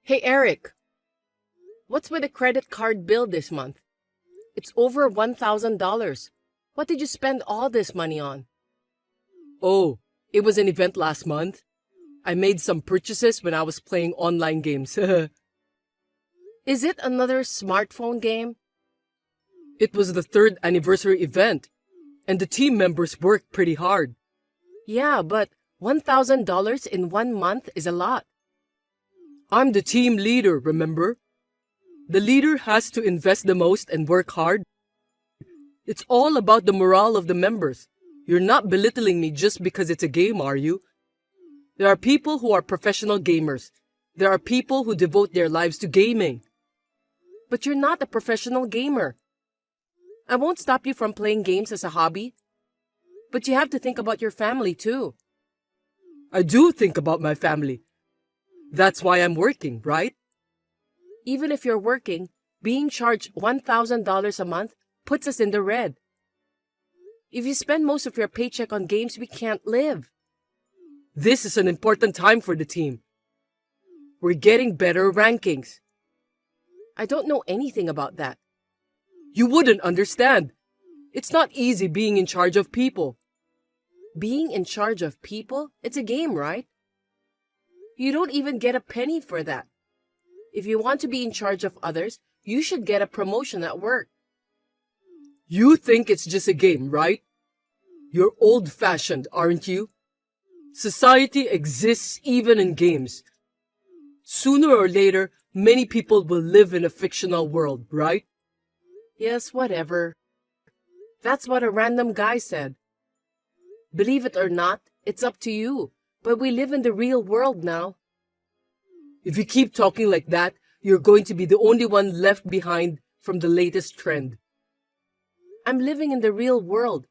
Hey Eric, what's with the credit card bill this month? It's over $1,000. What did you spend all this money on? Oh, it was an event last month. I made some purchases when I was playing online games. Is it another smartphone game? It was the third anniversary event, and the team members worked pretty hard. Yeah, but $1,000 in 1 month is a lot. I'm the team leader, remember? The leader has to invest the most and work hard. It's all about the morale of the members. You're not belittling me just because it's a game, are you? There are people who are professional gamers. There are people who devote their lives to gaming. But you're not a professional gamer. I won't stop you from playing games as a hobby. But you have to think about your family too. I do think about my family. That's why I'm working, right? Even if you're working, being charged $1,000 a month puts us in the red. If you spend most of your paycheck on games, we can't live. This is an important time for the team. We're getting better rankings. I don't know anything about that. You wouldn't understand. It's not easy being in charge of people. Being in charge of people? It's a game, right? You don't even get a penny for that. If you want to be in charge of others, you should get a promotion at work. You think it's just a game, right? You're old-fashioned, aren't you? Society exists even in games. Sooner or later, many people will live in a fictional world, right? Yes, whatever. That's what a random guy said. Believe it or not, it's up to you. But we live in the real world now. If you keep talking like that, you're going to be the only one left behind from the latest trend. I'm living in the real world.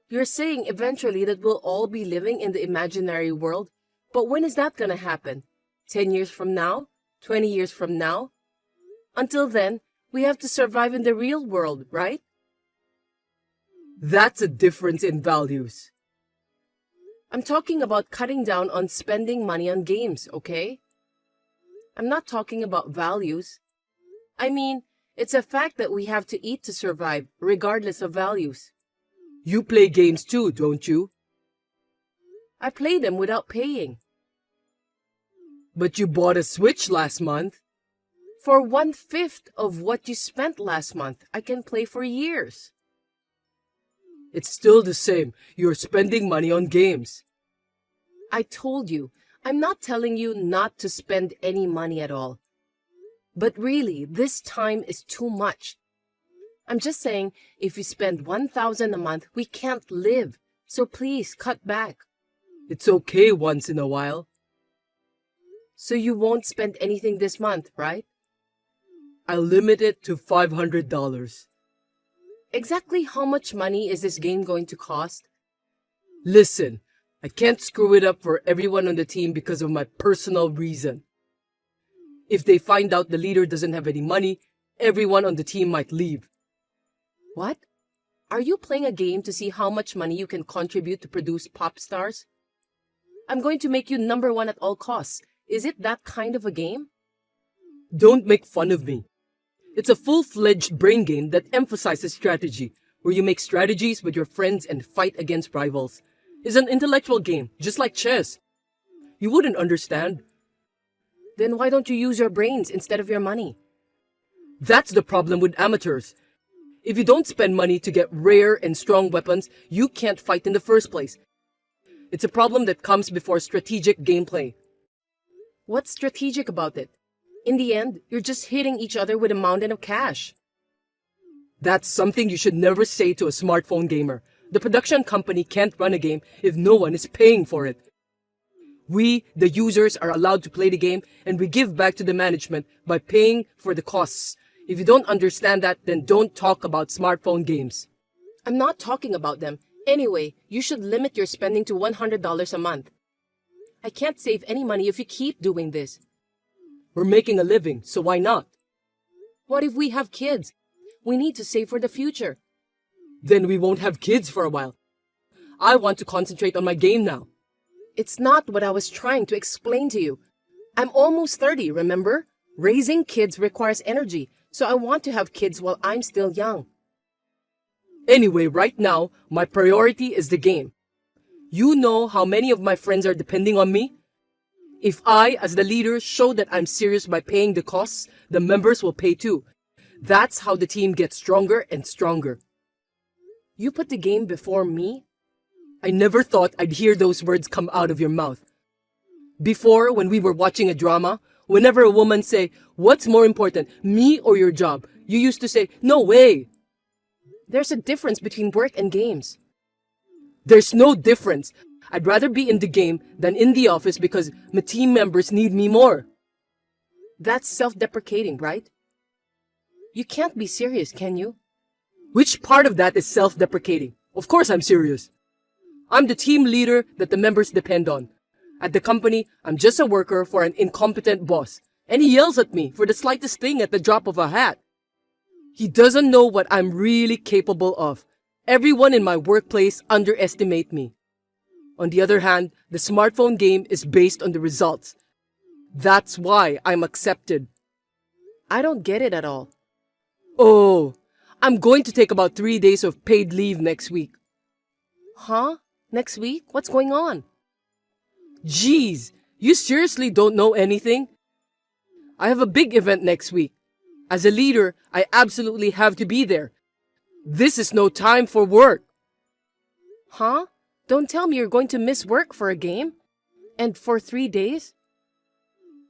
You're saying eventually that we'll all be living in the imaginary world, but when is that gonna happen? 10 years from now? 20 years from now? Until then, we have to survive in the real world, right? That's a difference in values. I'm talking about cutting down on spending money on games, okay? I'm not talking about values. I mean, it's a fact that we have to eat to survive, regardless of values. You play games too, don't you? I play them without paying. But you bought a Switch last month. For 1/5 of what you spent last month, I can play for years. It's still the same. You're spending money on games. I told you, I'm not telling you not to spend any money at all. But really, this time is too much. I'm just saying, if you spend $1,000 a month, we can't live. So please, cut back. It's okay once in a while. So you won't spend anything this month, right? I'll limit it to $500. Exactly how much money is this game going to cost? Listen, I can't screw it up for everyone on the team because of my personal reason. If they find out the leader doesn't have any money, everyone on the team might leave. What? Are you playing a game to see how much money you can contribute to produce pop stars? I'm going to make you #1 at all costs. Is it that kind of a game? Don't make fun of me. It's a full-fledged brain game that emphasizes strategy, where you make strategies with your friends and fight against rivals. It's an intellectual game, just like chess. You wouldn't understand. Then why don't you use your brains instead of your money? That's the problem with amateurs. If you don't spend money to get rare and strong weapons, you can't fight in the first place. It's a problem that comes before strategic gameplay. What's strategic about it? In the end, you're just hitting each other with a mountain of cash. That's something you should never say to a smartphone gamer. The production company can't run a game if no one is paying for it. We, the users, are allowed to play the game, and we give back to the management by paying for the costs. If you don't understand that, then don't talk about smartphone games. I'm not talking about them. Anyway, you should limit your spending to $100 a month. I can't save any money if you keep doing this. We're making a living, so why not? What if we have kids? We need to save for the future. Then we won't have kids for a while. I want to concentrate on my game now. It's not what I was trying to explain to you. I'm almost 30, remember? Raising kids requires energy, so I want to have kids while I'm still young. Anyway, right now, my priority is the game. You know how many of my friends are depending on me? If I, as the leader, show that I'm serious by paying the costs, the members will pay too. That's how the team gets stronger and stronger. You put the game before me? I never thought I'd hear those words come out of your mouth. Before, when we were watching a drama, whenever a woman say, "What's more important, me or your job?" you used to say, "No way." There's a difference between work and games. There's no difference. I'd rather be in the game than in the office because my team members need me more. That's self-deprecating, right? You can't be serious, can you? Which part of that is self-deprecating? Of course I'm serious. I'm the team leader that the members depend on. At the company, I'm just a worker for an incompetent boss, and he yells at me for the slightest thing at the drop of a hat. He doesn't know what I'm really capable of. Everyone in my workplace underestimate me. On the other hand, the smartphone game is based on the results. That's why I'm accepted. I don't get it at all. Oh, I'm going to take about 3 days of paid leave next week. Huh? Next week? What's going on? Jeez, you seriously don't know anything? I have a big event next week. As a leader, I absolutely have to be there. This is no time for work. Huh? Don't tell me you're going to miss work for a game? And for 3 days?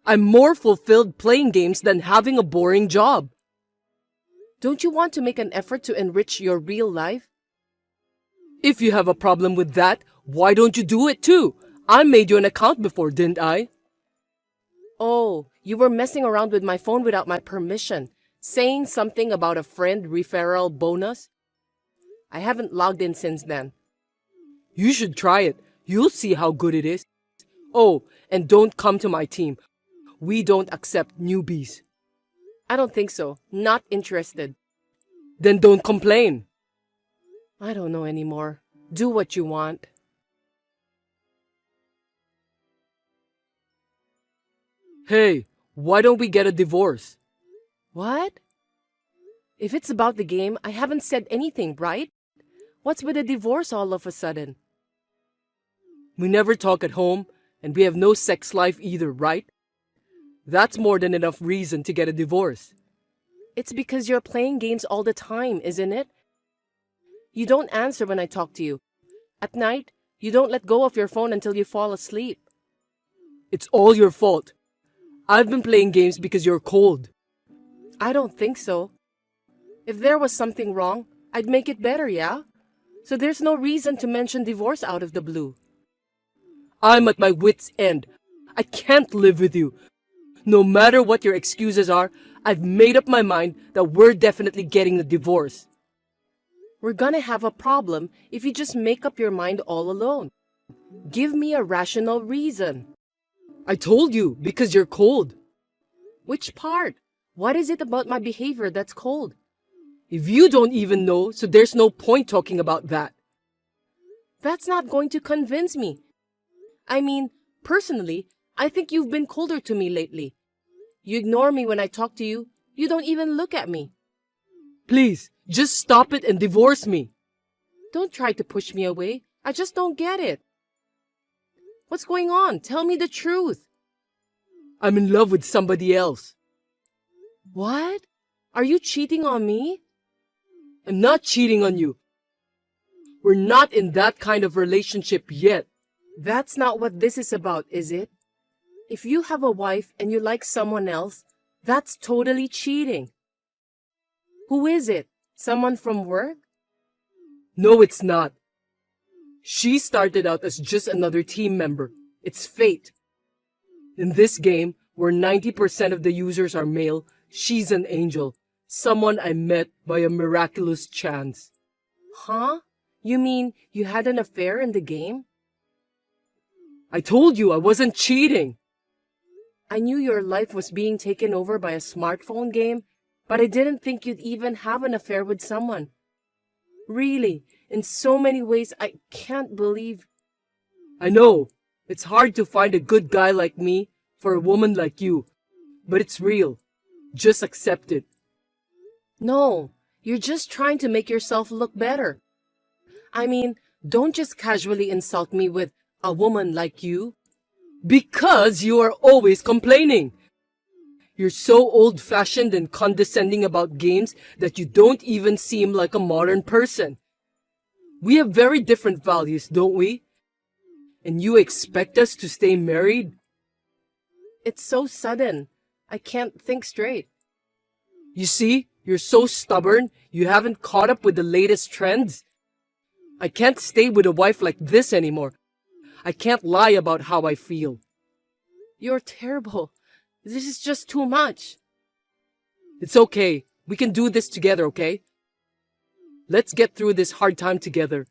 I'm more fulfilled playing games than having a boring job. Don't you want to make an effort to enrich your real life? If you have a problem with that, why don't you do it too? I made you an account before, didn't I? Oh, you were messing around with my phone without my permission, saying something about a friend referral bonus? I haven't logged in since then. You should try it. You'll see how good it is. Oh, and don't come to my team. We don't accept newbies. I don't think so. Not interested. Then don't complain. I don't know anymore. Do what you want. Hey, why don't we get a divorce? What? If it's about the game, I haven't said anything, right? What's with a divorce all of a sudden? We never talk at home, and we have no sex life either, right? That's more than enough reason to get a divorce. It's because you're playing games all the time, isn't it? You don't answer when I talk to you. At night, you don't let go of your phone until you fall asleep. It's all your fault. I've been playing games because you're cold. I don't think so. If there was something wrong, I'd make it better, yeah? So there's no reason to mention divorce out of the blue. I'm at my wit's end. I can't live with you. No matter what your excuses are, I've made up my mind that we're definitely getting a divorce. We're gonna have a problem if you just make up your mind all alone. Give me a rational reason. I told you, because you're cold. Which part? What is it about my behavior that's cold? If you don't even know, so there's no point talking about that. That's not going to convince me. I mean, personally, I think you've been colder to me lately. You ignore me when I talk to you. You don't even look at me. Please, just stop it and divorce me. Don't try to push me away. I just don't get it. What's going on? Tell me the truth. I'm in love with somebody else. What? Are you cheating on me? I'm not cheating on you. We're not in that kind of relationship yet. That's not what this is about, is it? If you have a wife and you like someone else, that's totally cheating. Who is it? Someone from work? No, it's not. She started out as just another team member. It's fate. In this game, where 90% of the users are male, she's an angel. Someone I met by a miraculous chance. Huh? You mean you had an affair in the game? I told you I wasn't cheating. I knew your life was being taken over by a smartphone game, but I didn't think you'd even have an affair with someone. Really, in so many ways, I can't believe. I know. It's hard to find a good guy like me for a woman like you. But it's real. Just accept it. No, you're just trying to make yourself look better. I mean, don't just casually insult me with a woman like you. Because you are always complaining. You're so old-fashioned and condescending about games that you don't even seem like a modern person. We have very different values, don't we? And you expect us to stay married? It's so sudden. I can't think straight. You see, you're so stubborn, you haven't caught up with the latest trends. I can't stay with a wife like this anymore. I can't lie about how I feel. You're terrible. This is just too much. It's okay. We can do this together, okay? Let's get through this hard time together.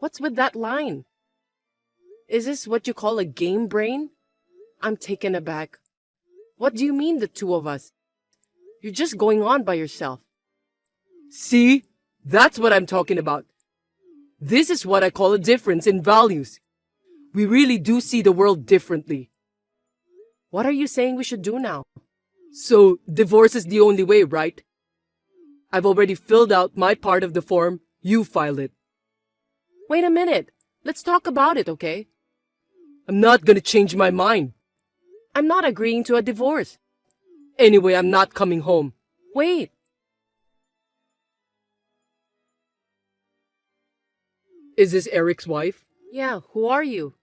What's with that line? Is this what you call a game brain? I'm taken aback. What do you mean, the two of us? You're just going on by yourself. See? That's what I'm talking about. This is what I call a difference in values. We really do see the world differently. What are you saying we should do now? So, divorce is the only way, right? I've already filled out my part of the form. You file it. Wait a minute. Let's talk about it, okay? I'm not gonna change my mind. I'm not agreeing to a divorce. Anyway, I'm not coming home. Wait. Is this Eric's wife? Yeah, who are you?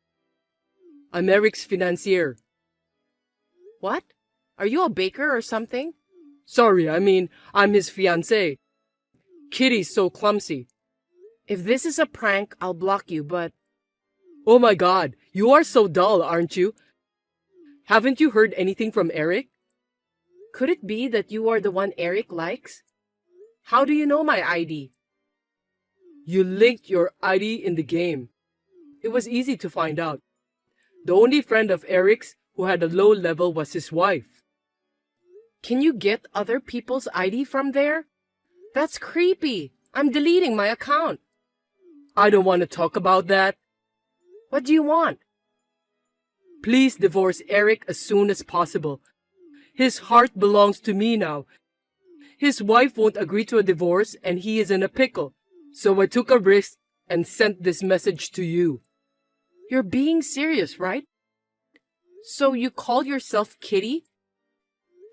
I'm Eric's financier. What? Are you a baker or something? Sorry, I'm his fiancé. Kitty's so clumsy. If this is a prank, I'll block you, but... Oh my god, you are so dull, aren't you? Haven't you heard anything from Eric? Could it be that you are the one Eric likes? How do you know my ID? You linked your ID in the game. It was easy to find out. The only friend of Eric's who had a low level was his wife. Can you get other people's ID from there? That's creepy. I'm deleting my account. I don't want to talk about that. What do you want? Please divorce Eric as soon as possible. His heart belongs to me now. His wife won't agree to a divorce and he is in a pickle. So I took a risk and sent this message to you. You're being serious, right? So you call yourself Kitty?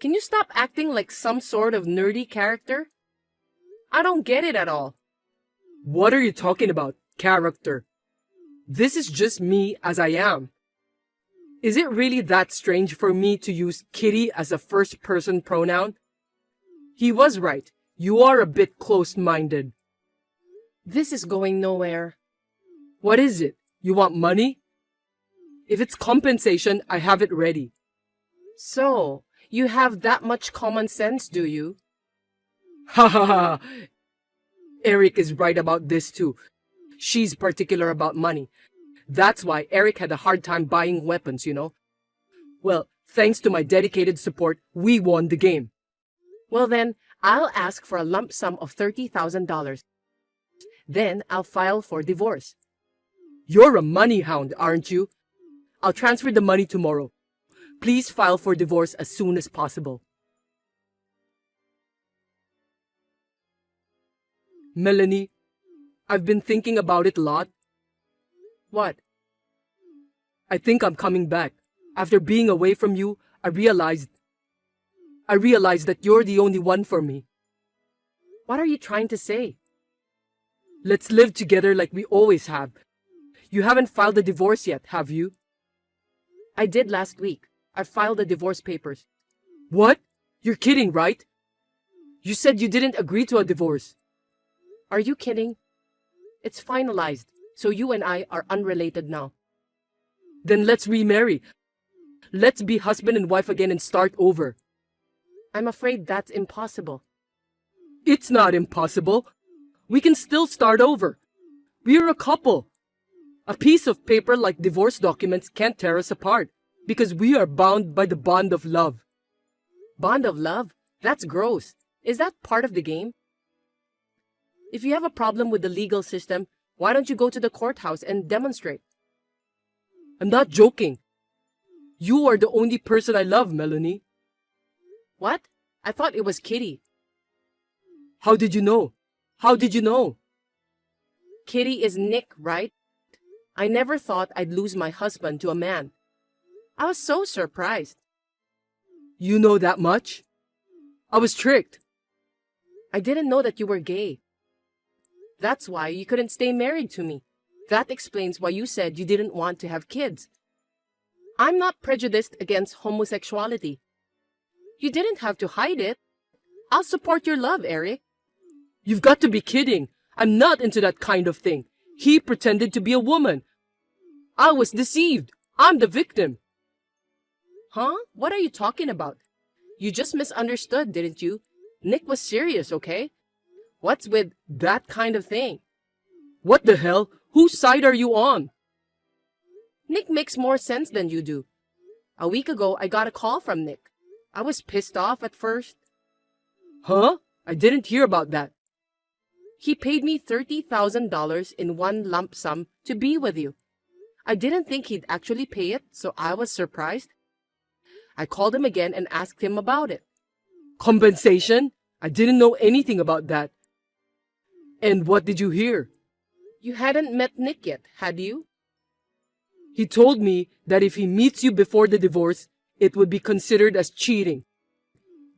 Can you stop acting like some sort of nerdy character? I don't get it at all. What are you talking about, character? This is just me as I am. Is it really that strange for me to use Kitty as a first-person pronoun? He was right. You are a bit close-minded. This is going nowhere. What is it? You want money? If it's compensation, I have it ready. So, you have that much common sense, do you? Ha ha ha! Eric is right about this too. She's particular about money. That's why Eric had a hard time buying weapons, you know. Well, thanks to my dedicated support, we won the game. Well then, I'll ask for a lump sum of $30,000. Then I'll file for divorce. You're a money hound, aren't you? I'll transfer the money tomorrow. Please file for divorce as soon as possible. Melanie, I've been thinking about it a lot. What? I think I'm coming back. After being away from you, I realized that you're the only one for me. What are you trying to say? Let's live together like we always have. You haven't filed a divorce yet, have you? I did last week. I filed the divorce papers. What? You're kidding, right? You said you didn't agree to a divorce. Are you kidding? It's finalized, so you and I are unrelated now. Then let's remarry. Let's be husband and wife again and start over. I'm afraid that's impossible. It's not impossible. We can still start over. We're a couple. A piece of paper like divorce documents can't tear us apart because we are bound by the bond of love. Bond of love? That's gross. Is that part of the game? If you have a problem with the legal system, why don't you go to the courthouse and demonstrate? I'm not joking. You are the only person I love, Melanie. What? I thought it was Kitty. How did you know? How did you know? Kitty is Nick, right? I never thought I'd lose my husband to a man. I was so surprised. You know that much? I was tricked. I didn't know that you were gay. That's why you couldn't stay married to me. That explains why you said you didn't want to have kids. I'm not prejudiced against homosexuality. You didn't have to hide it. I'll support your love, Eric. You've got to be kidding. I'm not into that kind of thing. He pretended to be a woman. I was deceived. I'm the victim. Huh? What are you talking about? You just misunderstood, didn't you? Nick was serious, okay? What's with that kind of thing? What the hell? Whose side are you on? Nick makes more sense than you do. A week ago, I got a call from Nick. I was pissed off at first. Huh? I didn't hear about that. He paid me $30,000 in one lump sum to be with you. I didn't think he'd actually pay it, so I was surprised. I called him again and asked him about it. Compensation? I didn't know anything about that. And what did you hear? You hadn't met Nick yet, had you? He told me that if he meets you before the divorce, it would be considered as cheating.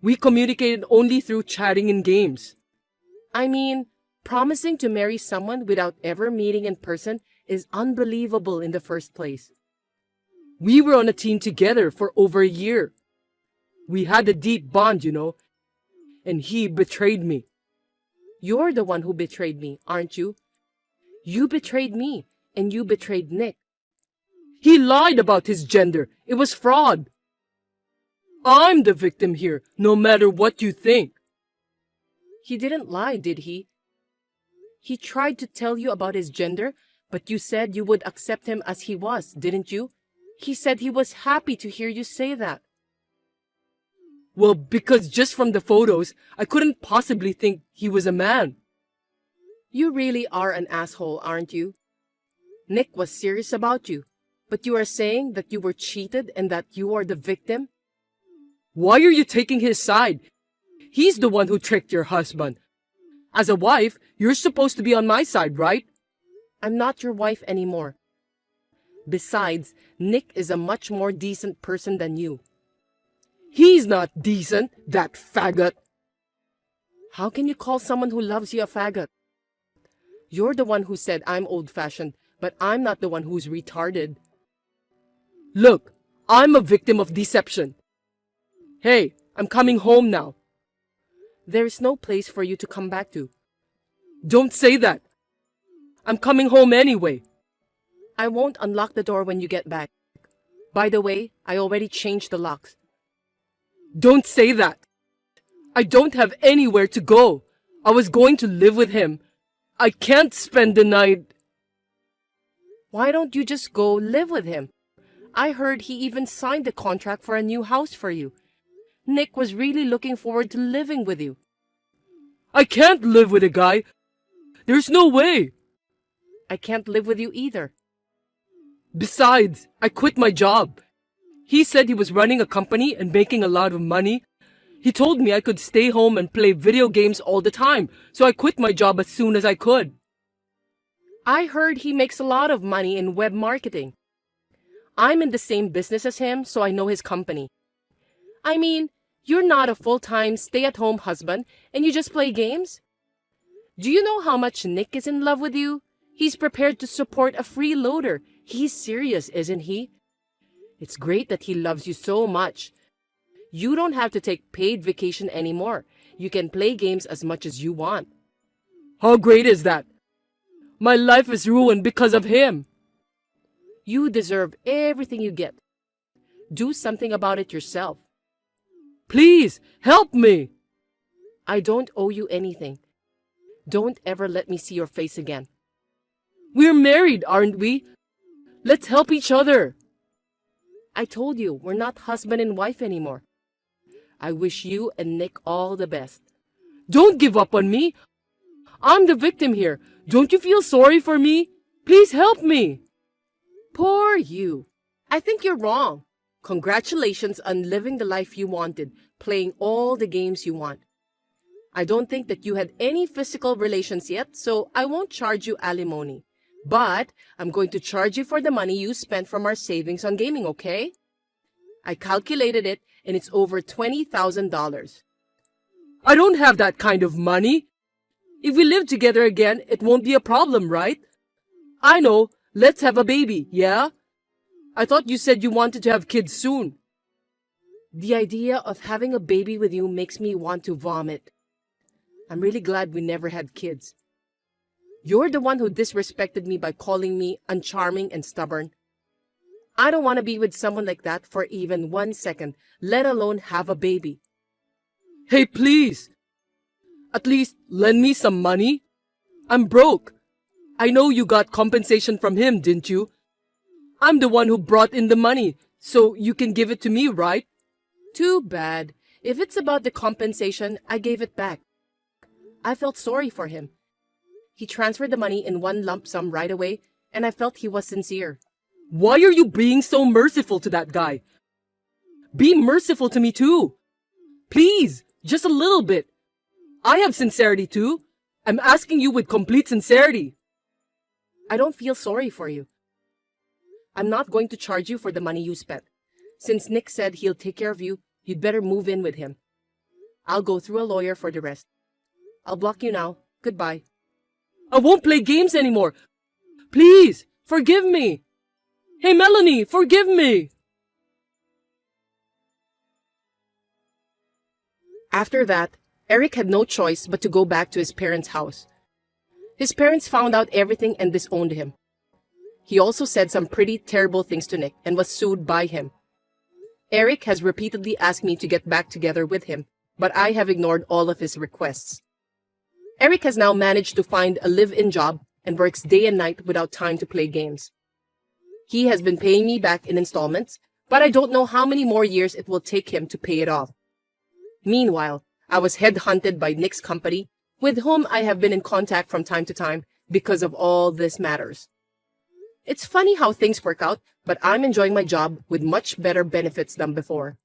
We communicated only through chatting and games. I mean, promising to marry someone without ever meeting in person is unbelievable in the first place. We were on a team together for over a year. We had a deep bond, you know, and he betrayed me. You're the one who betrayed me, aren't you? You betrayed me, and you betrayed Nick. He lied about his gender. It was fraud. I'm the victim here, no matter what you think. He didn't lie, did he? He tried to tell you about his gender, but you said you would accept him as he was, didn't you? He said he was happy to hear you say that. Well, because just from the photos, I couldn't possibly think he was a man. You really are an asshole, aren't you? Nick was serious about you, but you are saying that you were cheated and that you are the victim? Why are you taking his side? He's the one who tricked your husband. As a wife, you're supposed to be on my side, right? I'm not your wife anymore. Besides, Nick is a much more decent person than you. He's not decent, that faggot. How can you call someone who loves you a faggot? You're the one who said I'm old-fashioned, but I'm not the one who's retarded. Look, I'm a victim of deception. Hey, I'm coming home now. There is no place for you to come back to. Don't say that. I'm coming home anyway. I won't unlock the door when you get back. By the way, I already changed the locks. Don't say that. I don't have anywhere to go. I was going to live with him. I can't spend the night. Why don't you just go live with him? I heard he even signed the contract for a new house for you. Nick was really looking forward to living with you. I can't live with a guy. There's no way. I can't live with you either. Besides, I quit my job. He said he was running a company and making a lot of money. He told me I could stay home and play video games all the time, so I quit my job as soon as I could. I heard he makes a lot of money in web marketing. I'm in the same business as him, so I know his company. I mean, you're not a full-time stay-at-home husband and you just play games? Do you know how much Nick is in love with you? He's prepared to support a freeloader. He's serious, isn't he? It's great that he loves you so much. You don't have to take paid vacation anymore. You can play games as much as you want. How great is that? My life is ruined because of him. You deserve everything you get. Do something about it yourself. Please, help me. I don't owe you anything. Don't ever let me see your face again. We're married, aren't we? Let's help each other. I told you, we're not husband and wife anymore. I wish you and Nick all the best. Don't give up on me. I'm the victim here. Don't you feel sorry for me? Please help me. Poor you. I think you're wrong. Congratulations on living the life you wanted, playing all the games you want. I don't think that you had any physical relations yet, so I won't charge you alimony. But I'm going to charge you for the money you spent from our savings on gaming, okay? I calculated it, and it's over $20,000. I don't have that kind of money. If we live together again, it won't be a problem, right? I know. Let's have a baby, yeah? I thought you said you wanted to have kids soon. The idea of having a baby with you makes me want to vomit. I'm really glad we never had kids. You're the one who disrespected me by calling me uncharming and stubborn. I don't want to be with someone like that for even 1 second, let alone have a baby. Hey, please. At least lend me some money. I'm broke. I know you got compensation from him, didn't you? I'm the one who brought in the money, so you can give it to me, right? Too bad. If it's about the compensation, I gave it back. I felt sorry for him. He transferred the money in one lump sum right away, and I felt he was sincere. Why are you being so merciful to that guy? Be merciful to me too. Please, just a little bit. I have sincerity too. I'm asking you with complete sincerity. I don't feel sorry for you. I'm not going to charge you for the money you spent. Since Nick said he'll take care of you, you'd better move in with him. I'll go through a lawyer for the rest. I'll block you now. Goodbye. I won't play games anymore. Please, forgive me. Hey, Melanie, forgive me. After that, Eric had no choice but to go back to his parents' house. His parents found out everything and disowned him. He also said some pretty terrible things to Nick and was sued by him. Eric has repeatedly asked me to get back together with him, but I have ignored all of his requests. Eric has now managed to find a live-in job and works day and night without time to play games. He has been paying me back in installments, but I don't know how many more years it will take him to pay it off. Meanwhile, I was headhunted by Nick's company, with whom I have been in contact from time to time because of all this matters. It's funny how things work out, but I'm enjoying my job with much better benefits than before.